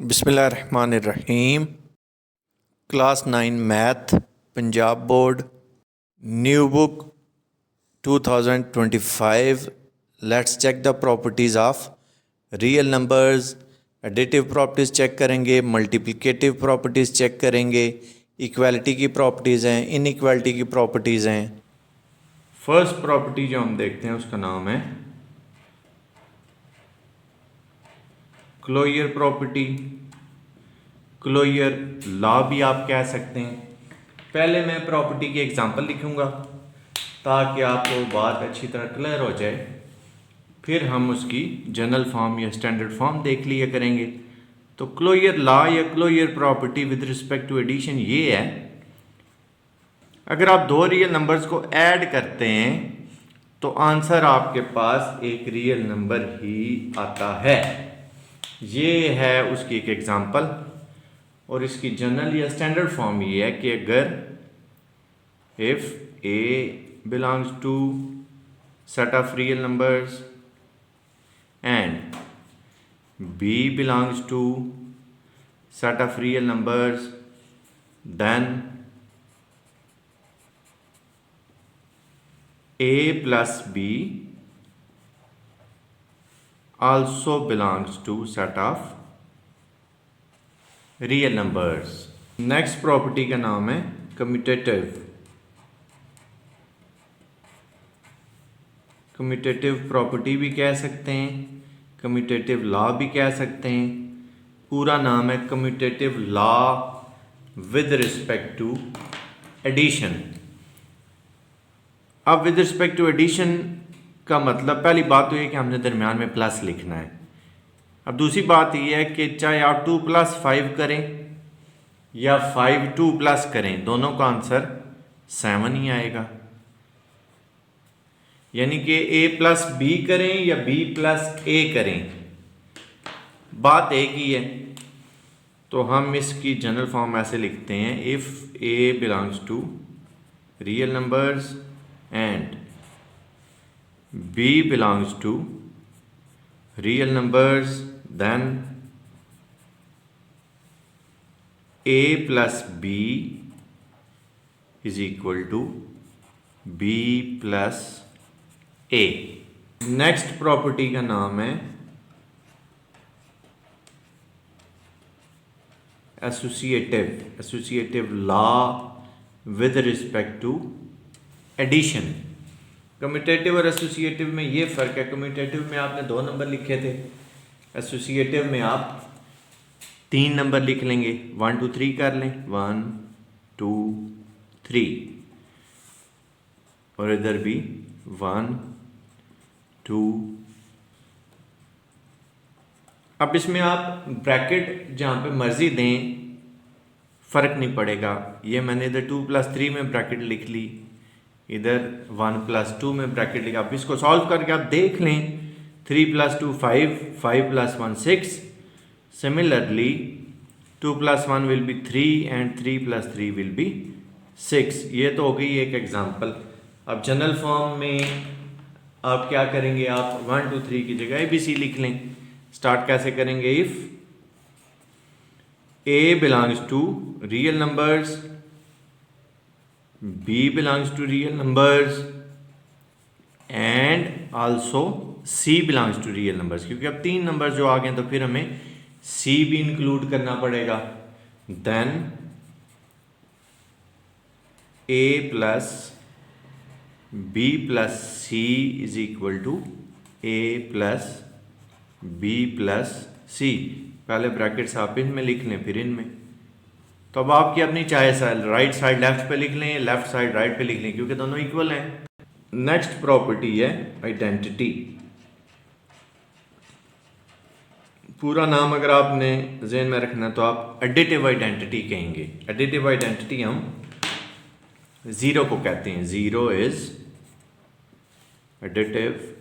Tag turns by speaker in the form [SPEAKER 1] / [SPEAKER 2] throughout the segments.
[SPEAKER 1] बिस्मिल्लाहिर्रहमानिर्रहीम। Class 9 math Punjab board new book 2025। Let's check the properties of real numbers. Additive properties check करेंगे, multiplicative properties check करेंगे, equality की properties हैं, inequality की properties हैं। First property जो हम देखते हैं उसका नाम है क्लोजर प्रॉपर्टी, क्लोजर लॉ भी आप कह सकते हैं। पहले मैं प्रॉपर्टी की एग्जांपल लिखूंगा ताकि आपको बात अच्छी तरह क्लियर हो जाए, फिर हम उसकी जनरल फॉर्म या स्टैंडर्ड फॉर्म देख लिया करेंगे। तो क्लोजर लॉ या closure property with respect to addition ये है, अगर आप दो रियल नंबर्स को ऐड करते हैं तो आंसर आपके पास एक रियल नंबर ही आता है। ये है उसकी एक एग्जांपल। और इसकी जनरल या स्टैंडर्ड फॉर्म ये है कि अगर if a belongs to set of real numbers and b belongs to set of real numbers, then a plus b also belongs to set of real numbers। Next property का नाम है commutative. Commutative property भी कह सकते हैं, commutative law भी कह सकते हैं। पूरा नाम है commutative law with respect to addition. अब विद रिस्पेक्ट टू एडिशन का मतलब पहली बात तो ये कि हमने दरमियान में प्लस लिखना है। अब दूसरी बात ये है कि चाहे आप 2 + 5 करें या 5 2 + करें, दोनों का आंसर 7 ही आएगा। यानी कि a + b करें या b + a करें, बात एक ही है। तो हम इसकी जनरल फॉर्म ऐसे लिखते हैं, if a belongs to real numbers and b belongs to real numbers, then a plus b is equal to b plus a। Next property का नाम है associative. Associative law with respect to addition. Commutative और associative में ये फ़र्क है, commutative में आपने 2 नंबर लिखे थे, एसोसिएटिव में आप 3 नंबर लिख लेंगे, 1 2 3 कर लें, 1 2 3, और इधर भी 1 2। अब इसमें आप ब्रैकेट जहाँ पे मर्जी दें, फ़र्क नहीं पड़ेगा। ये मैंने इधर 2 + 3 में ब्रैकेट लिख ली, इधर 1 + 2 में ब्रैकेट लिखा। अब इसको सॉल्व करके आप देख लें, 3 + 2 5, 5 + 1 6। Similarly 2 + 1 will be 3 and 3 + 3 will be 6। ये तो हो गई एक एग्जांपल। अब जनरल फॉर्म में आप क्या करेंगे, आप 1 2 3 की जगह ABC लिख लें। स्टार्ट कैसे करेंगे, if A belongs to real numbers, B belongs to real numbers and also C belongs to real numbers। क्योंकि अब 3 नंबर जो आ गए तो फिर हमें C भी इंक्लूड करना पड़ेगा। Then A plus B plus C is equal to A plus B plus C। पहले ब्रैकेट्स आप इनमें लिख लें, फिर इनमें। तो अब आपकी अपनी चॉइस है, राइट साइड लेफ्ट पे लिख लें, लेफ्ट साइड राइट पे लिख लें, क्योंकि दोनों इक्वल हैं। नेक्स्ट प्रॉपर्टी है आइडेंटिटी। पूरा नाम अगर आपने ज़हन में रखना तो आप एडिटिव आइडेंटिटी कहेंगे। एडिटिव आइडेंटिटी हम 0 को कहते हैं। 0 इज एडिटिव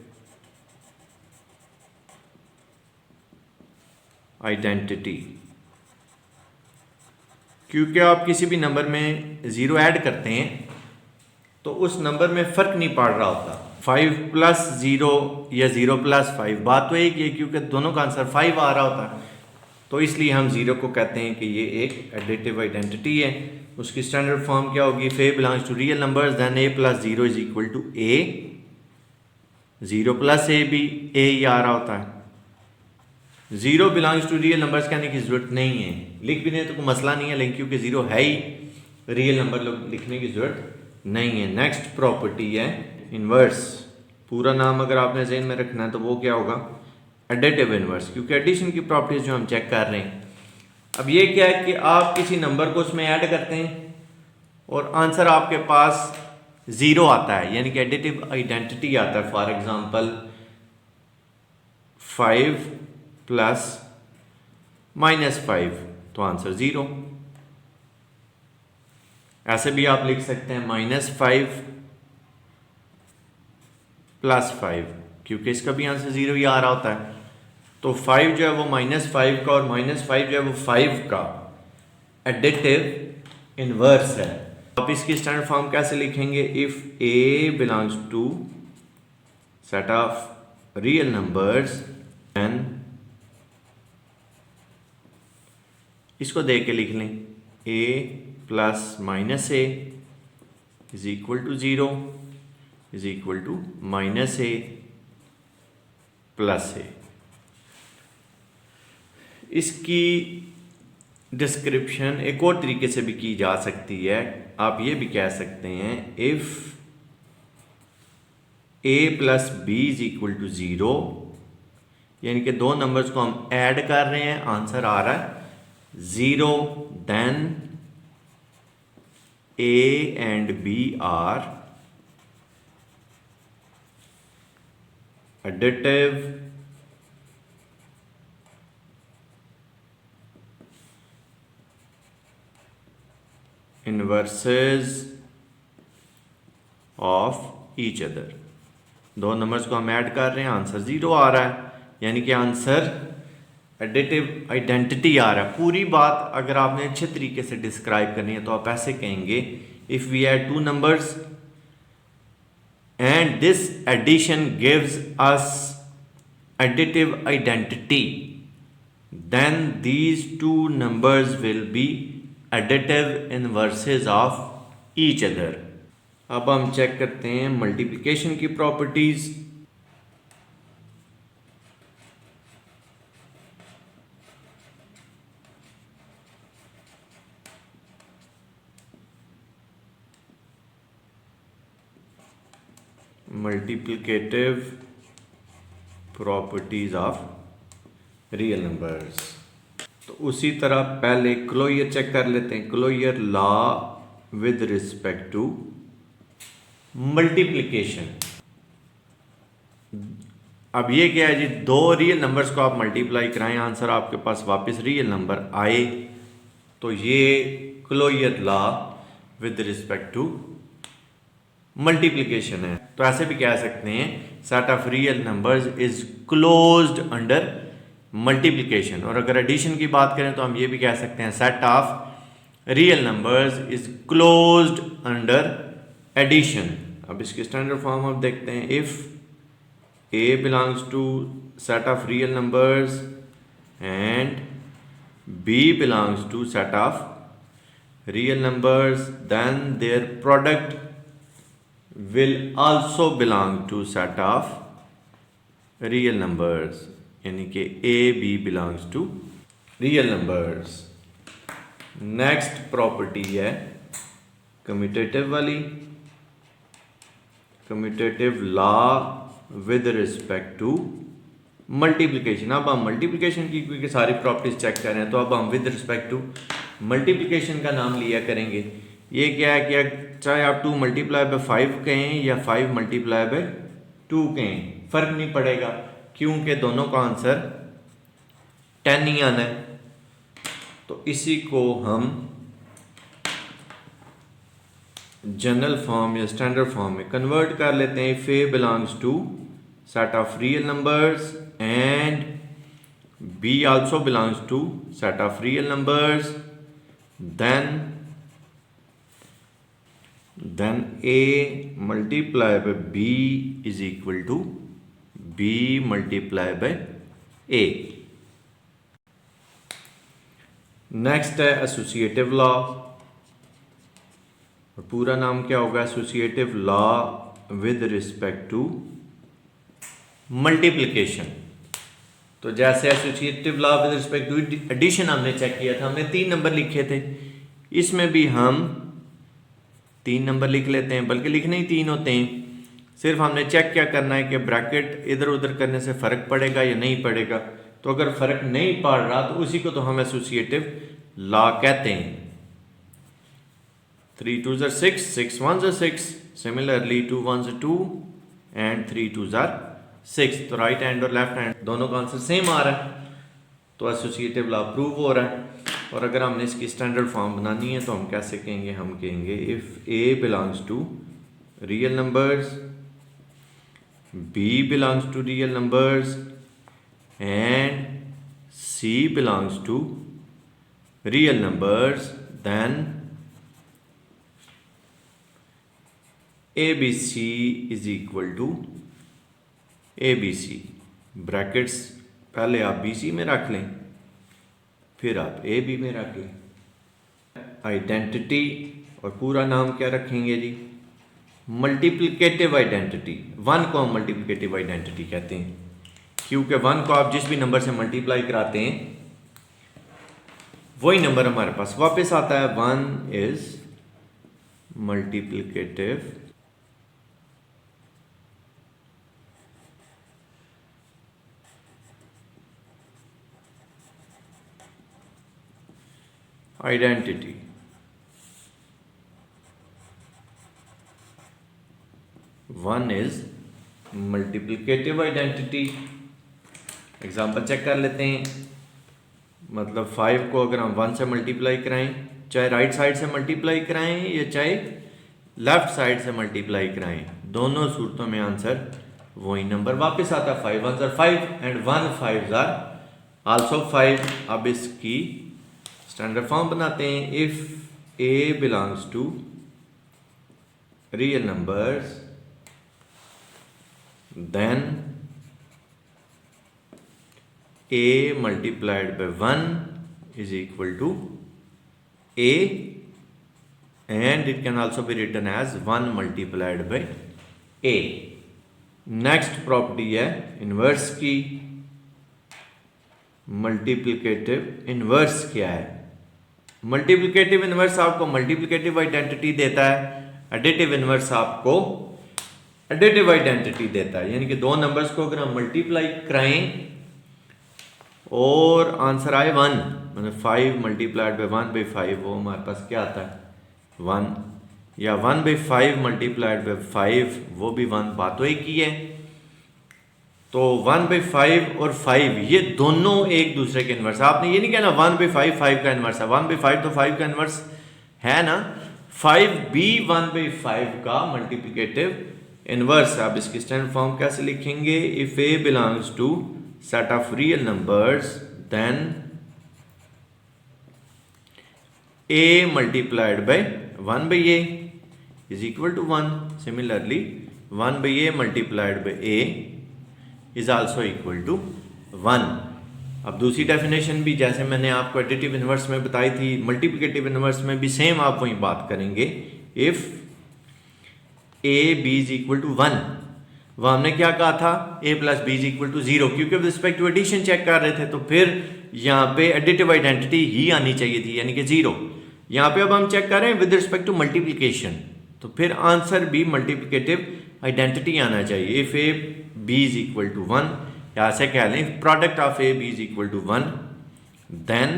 [SPEAKER 1] आइडेंटिटी। क्योंकि आप किसी भी नंबर में 0 ऐड करते हैं तो उस नंबर में फ़र्क नहीं पड़ रहा होता, 5 + 0 या 0 + 5, बात तो एक ही है, क्योंकि दोनों का आंसर 5 आ रहा होता है। तो इसलिए हम ज़ीरो को कहते हैं कि ये एक एडिटिव आइडेंटिटी है। उसकी स्टैंडर्ड फॉर्म क्या होगी? If a belongs to real numbers then a plus zero is equal to a, zero plus a भी ए ही आ रहा होता है। Zero belongs to real numbers कहने की ज़रूरत नहीं है, लिख भी नहीं तो कोई मसला नहीं है, लेकिन क्योंकि ज़ीरो है ही, रियल नंबर लिखने की ज़रूरत नहीं है। नेक्स्ट प्रॉपर्टी है इन्वर्स। पूरा नाम अगर आपने ज़हन में रखना है तो वो क्या होगा? एडिटिव इन्वर्स, क्योंकि एडिशन की प्रॉपर्टीज जो हम चेक कर रहे हैं। अब ये क्या है कि आप किसी नंबर को उसमें ऐड करते हैं और आंसर आपके पास ज़ीरो आता है, यानी कि एडिटिव आइडेंटिटी आता है। फॉर एग्जांपल 5 प्लस -5 तो आंसर ज़ीरो। ऐसे भी आप लिख सकते हैं -5 प्लस 5, क्योंकि इसका भी आंसर ज़ीरो ही आ रहा होता है। तो 5 जो है वो -5 का और -5 जो है वो 5 का एडिटिव इन्वर्स है। आप इसकी स्टैंडर्ड फॉर्म कैसे लिखेंगे? If a belongs to set of real numbers then, इसको देख के लिख लें, a plus minus a is equal to zero is equal to minus a plus a. इसकी डिस्क्रिप्शन एक और तरीके से भी की जा सकती है। आप ये भी कह सकते हैं if a plus b is equal to zero, यानी कि दो नंबर्स को हम ऐड कर रहे हैं, आंसर आ रहा है zero, then a and b are additive inverses of each other. दो नंबर्स को हम ऐड कर रहे हैं, आंसर ज़ीरो आ रहा है, यानी कि आंसर एडिटिव आइडेंटिटी आ रहा है। पूरी बात अगर आपने अच्छे तरीके से डिस्क्राइब करनी है तो आप ऐसे कहेंगे, if we add two numbers and this addition gives us additive identity, then these two numbers will be additive inverses of each other। अब हम चेक करते हैं मल्टीप्लिकेशन की properties. Multiplicative properties of real numbers. तो उसी तरह पहले closure check कर लेते हैं, closure law with respect to multiplication. अब ये क्या है जी, दो रियल नंबर्स को आप मल्टीप्लाई कराएं, आंसर आपके पास वापस रियल नंबर आए, तो ये closure law with respect to multiplication है। तो ऐसे भी कह सकते हैं set of real numbers is closed under multiplication. और अगर एडिशन की बात करें तो हम ये भी कह सकते हैं set of real numbers is closed under addition. अब इसकी स्टैंडर्ड फॉर्म आप देखते हैं, if a belongs to set of real numbers and b belongs to set of real numbers then their product will also belong to set of real numbers, यानी कि a b belongs to real numbers। Next property है commutative वाली, commutative law with respect to multiplication. अब हम multiplication की क्योंकि सारी properties check कर रहे हैं, तो अब हम विद रिस्पेक्ट टू मल्टीप्लिकेशन का नाम लिया करेंगे। ये क्या है कि चाहे आप 2 मल्टीप्लाई बाय 5 कहें या 5 मल्टीप्लाई बाय 2 कहें, फर्क नहीं पड़ेगा, क्योंकि दोनों का आंसर 10 ही आना है। तो इसी को हम जनरल फॉर्म या स्टैंडर्ड फॉर्म में कन्वर्ट कर लेते हैं। If a belongs to set of real numbers and b also belongs to set of real numbers, then a multiply by b is equal to b multiply by a। Next है associative law, और पूरा नाम क्या होगा? Associative law with respect to multiplication. तो जैसे associative law with respect to addition हमने check किया था, हमने 3 नंबर लिखे थे, इसमें भी हम 3 नंबर लिख लेते हैं, बल्कि लिखने ही 3 होते हैं। सिर्फ हमने चेक क्या करना है कि ब्रैकेट इधर उधर करने से फ़र्क पड़ेगा या नहीं पड़ेगा। तो अगर फ़र्क नहीं पड़ रहा तो उसी को तो हम एसोसिएटिव लॉ कहते हैं। 3 2s are 6, 6 1s are 6, similarly 2 1s are 2 and 3 2s are 6। तो राइट हैंड और लेफ्ट हैंड दोनों का आंसर सेम आ रहा है, तो एसोसिएटिव लॉ प्रूव हो रहा है। और अगर हमने इसकी स्टैंडर्ड फॉर्म बनानी है तो हम कैसे कहेंगे? हम कहेंगे if a belongs to real numbers, b belongs to real numbers and c belongs to real numbers, then ABC is equal to ABC। Brackets पहले आप BC में रख लें, फिर आप AB में रख लें। आइडेंटिटी, और पूरा नाम क्या रखेंगे जी? Multiplicative identity. 1 को हम मल्टीप्लिकेटिव आइडेंटिटी कहते हैं, क्योंकि 1 को आप जिस भी नंबर से मल्टीप्लाई कराते हैं वही नंबर हमारे पास वापस आता है। 1 is multiplicative identity. One is multiplicative identity. Example check कर लेते हैं। मतलब 5 को अगर हम 1 से मल्टीप्लाई कराएं, चाहे राइट साइड से मल्टीप्लाई कराएं या चाहे लेफ्ट साइड से मल्टीप्लाई कराएं, दोनों सूरतों में आंसर वही नंबर वापस आता है। 5 1s are 5 and 1 5s are also 5। अब इसकी स्टैंडर्ड फॉर्म बनाते हैं। If a belongs to real numbers then a multiplied by 1 is equal to a, and it can also be written as 1 multiplied by a। Next property है inverse की। Multiplicative inverse क्या है? Multiplicative inverse आपको multiplicative identity देता है, additive inverse आपको additive identity देता है। यानी कि दो नंबर्स को अगर हम मल्टीप्लाई कराएं और आंसर आए 1, मतलब 5 मल्टीप्लाइड बाई 1 बाई 5, वो हमारे पास क्या आता है 1, या 1 बाई 5 मल्टीप्लाइड बाई 5, वो भी 1, बात तो एक ही है। तो 1 बाई 5 और 5 ये दोनों एक दूसरे के इन्वर्स। आपने ये नहीं कहना 1 बाई 5 5 का इन्वर्स है, 1 बाई 5 तो 5 का इन्वर्स है ना। 5 भी 1 बाई 5 का मल्टीप्लिकेटिव इन्वर्स है। अब इसकी स्टैंडर्ड फॉर्म कैसे लिखेंगे? If a belongs to set of real numbers then a multiplied by 1 by a is equal to 1। similarly 1 by a multiplied by a is also equal to 1। अब दूसरी definition भी जैसे मैंने आपको एडिटिव इनवर्स में बताई थी, मल्टीप्लिकेटिव इनवर्स में भी सेम आप वही बात करेंगे। If a b is equal to 1, वह हमने क्या कहा था? a plus b is equal to 0, क्योंकि with respect to addition check कर रहे थे, तो फिर यहाँ पे एडिटिव आइडेंटिटी ही आनी चाहिए थी, यानी कि 0। यहाँ पे अब हम चेक कर रहे हैं विद रिस्पेक्ट टू मल्टीप्लिकेशन, तो फिर आंसर भी मल्टीप्लिकेटिव आइडेंटिटी आना चाहिए। If a b is equal to 1, यहाँ से कह लें product of a b is equal to 1, then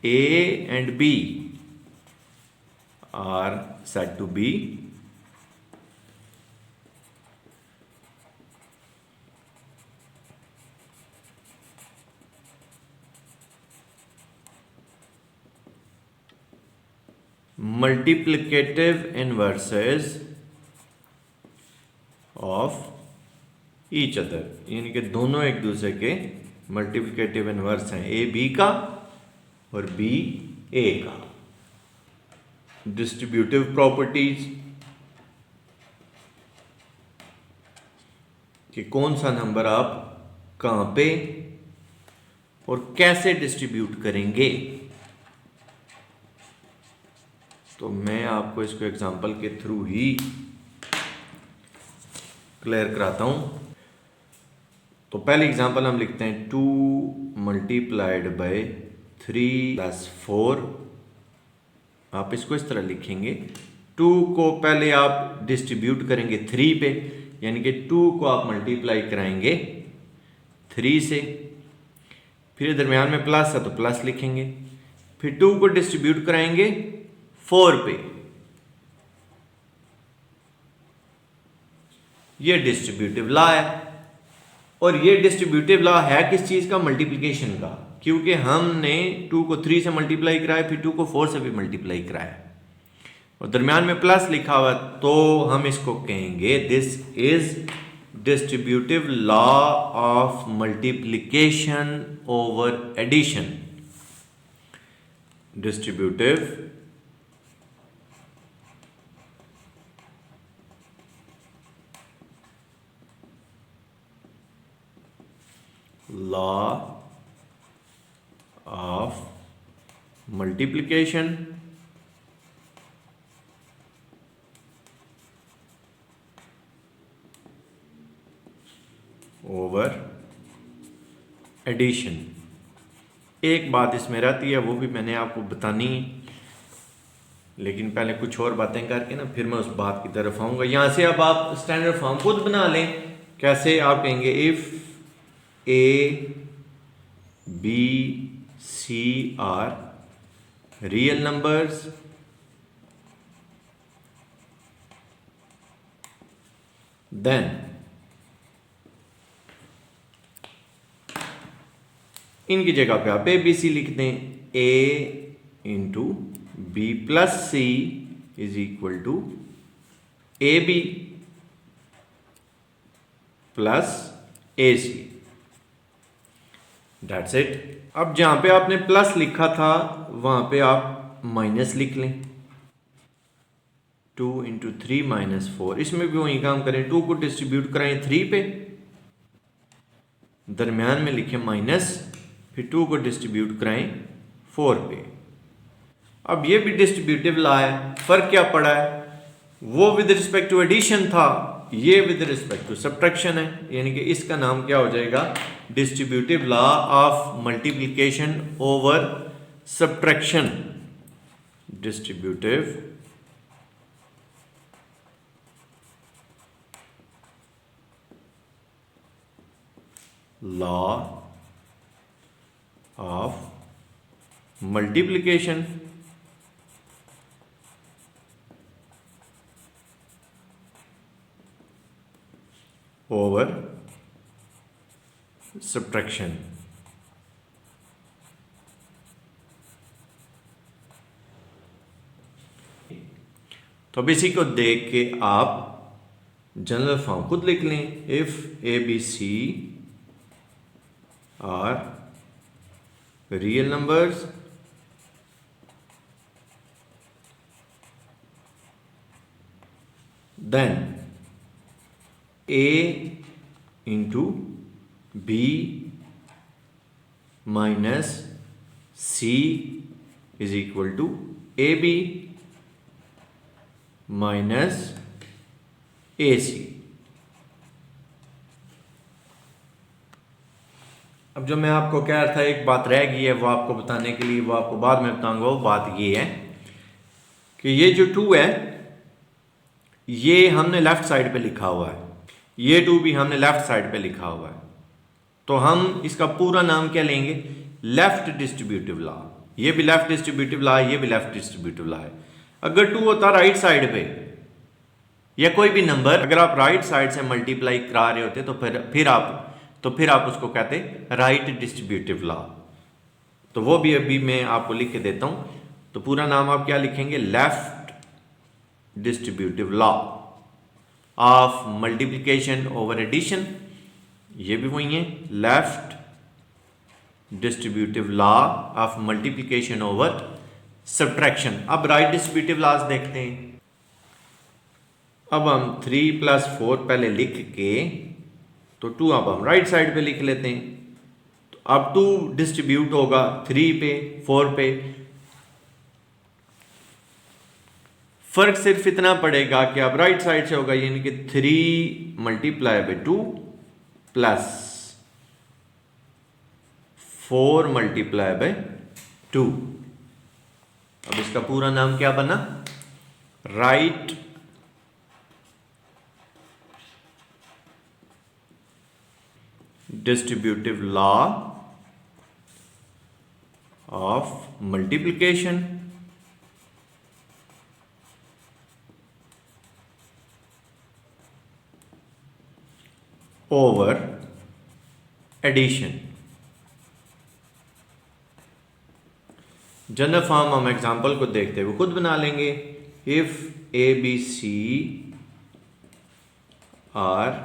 [SPEAKER 1] a and b are said to be multiplicative inverses of each other, यानी कि दोनों एक दूसरे के मल्टीप्लिकेटिव इनवर्स हैं, ए बी का और बी ए का। डिस्ट्रीब्यूटिव प्रॉपर्टीज कि कौन सा नंबर आप कहां पे और कैसे डिस्ट्रीब्यूट करेंगे। तो मैं आपको इसको एग्जांपल के थ्रू ही क्लियर कराता हूं। तो पहले एग्जांपल हम लिखते हैं 2 मल्टीप्लाइड बाय 3 + 4। आप इसको इस तरह लिखेंगे, 2 को पहले आप डिस्ट्रीब्यूट करेंगे 3 पे, यानी कि 2 को आप मल्टीप्लाई कराएंगे 3 से, फिर दरमियान में प्लस है तो प्लस लिखेंगे, फिर 2 को डिस्ट्रीब्यूट कराएंगे 4 पे। ये डिस्ट्रीब्यूटिव लॉ है। और ये डिस्ट्रीब्यूटिव लॉ है किस चीज का? मल्टीप्लिकेशन का, क्योंकि हमने 2 को 3 से मल्टीप्लाई कराया, फिर 2 को 4 से भी मल्टीप्लाई कराया और दरमियान में प्लस लिखा हुआ, तो हम इसको कहेंगे this is distributive law of multiplication over addition. Distributive law of multiplication over addition। एक बात इसमें रहती है, वो भी मैंने आपको बतानी है, लेकिन पहले कुछ और बातें करके ना फिर मैं उस बात की तरफ आऊँगा। यहाँ से अब आप स्टैंडर्ड फॉर्म खुद बना लें। कैसे? आप कहेंगे if A, B, C are real numbers, then इनकी जगह पे आप A, B, C लिख दें। A into B plus C is equal to AB plus AC। That's it। अब जहां पे आपने प्लस लिखा था वहां पे आप माइनस लिख लें। 2 इंटू 3 माइनस 4। इसमें भी वही काम करें, 2 को डिस्ट्रीब्यूट कराएं 3 पे, दरमियान में लिखें माइनस, फिर 2 को डिस्ट्रीब्यूट कराएं 4 पे। अब ये भी डिस्ट्रीब्यूटिव लॉ है। फर्क क्या पड़ा है? वो विद रिस्पेक्ट टू एडिशन था, ये विद रिस्पेक्ट टू सब्ट्रैक्शन है, यानी कि इसका नाम क्या हो जाएगा? Distributive law of multiplication over subtraction. Distributive law of multiplication over subtraction. तो अब इसी को देख के आप जनरल फॉर्म खुद लिख लें। If a b c are real numbers then A into b minus C is equal to a b minus a c. अब जो मैं आपको कह रहा था, एक बात रह गई है, वो आपको बताने के लिए, वो आपको बाद में बताऊंगा। वो बात ये है कि ये जो 2 है ये हमने लेफ्ट साइड पे लिखा हुआ है, ये 2 भी हमने लेफ्ट साइड पे लिखा हुआ है, तो हम इसका पूरा नाम क्या लेंगे? Left distributive law. ये भी लेफ्ट डिस्ट्रीब्यूटिव लॉ है, ये भी लेफ्ट डिस्ट्रीब्यूटिव लॉ है। अगर 2 होता राइट साइड पे, या कोई भी नंबर अगर आप राइट साइड से मल्टीप्लाई करा रहे होते तो फिर आप उसको कहते राइट डिस्ट्रीब्यूटिव लॉ। तो वो भी अभी मैं आपको लिख के देता हूं। तो पूरा नाम आप क्या लिखेंगे? Left distributive law of multiplication over addition. ये भी वही है, left distributive law of multiplication over subtraction. अब राइट डिस्ट्रीब्यूटिव लॉज देखते हैं। अब हम 3 + 4 पहले लिख के, तो 2 अब हम राइट साइड पे लिख लेते हैं। तो अब 2 डिस्ट्रीब्यूट होगा 3 पे 4 पे, फर्क सिर्फ इतना पड़ेगा कि अब राइट साइड से होगा, यानी कि 3 multiply by 2 plus 4 multiply by 2। अब इसका पूरा नाम क्या बना? Right distributive law of multiplication over addition. General form हम एग्जाम्पल को देखते हुए खुद बना लेंगे। If a b c are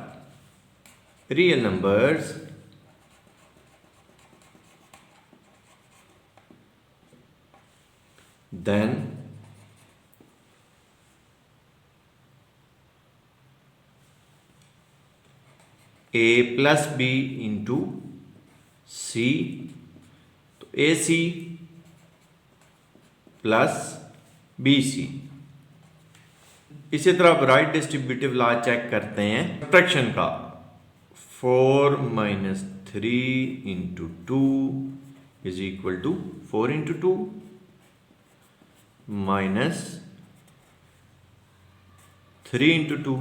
[SPEAKER 1] real numbers then a plus b into c, तो a C plus B C. इसी तरह राइट डिस्ट्रीब्यूटिव लॉ चेक करते हैं सब्ट्रैक्शन का। 4 minus 3 into 2 is equal to 4 into 2 minus 3 into 2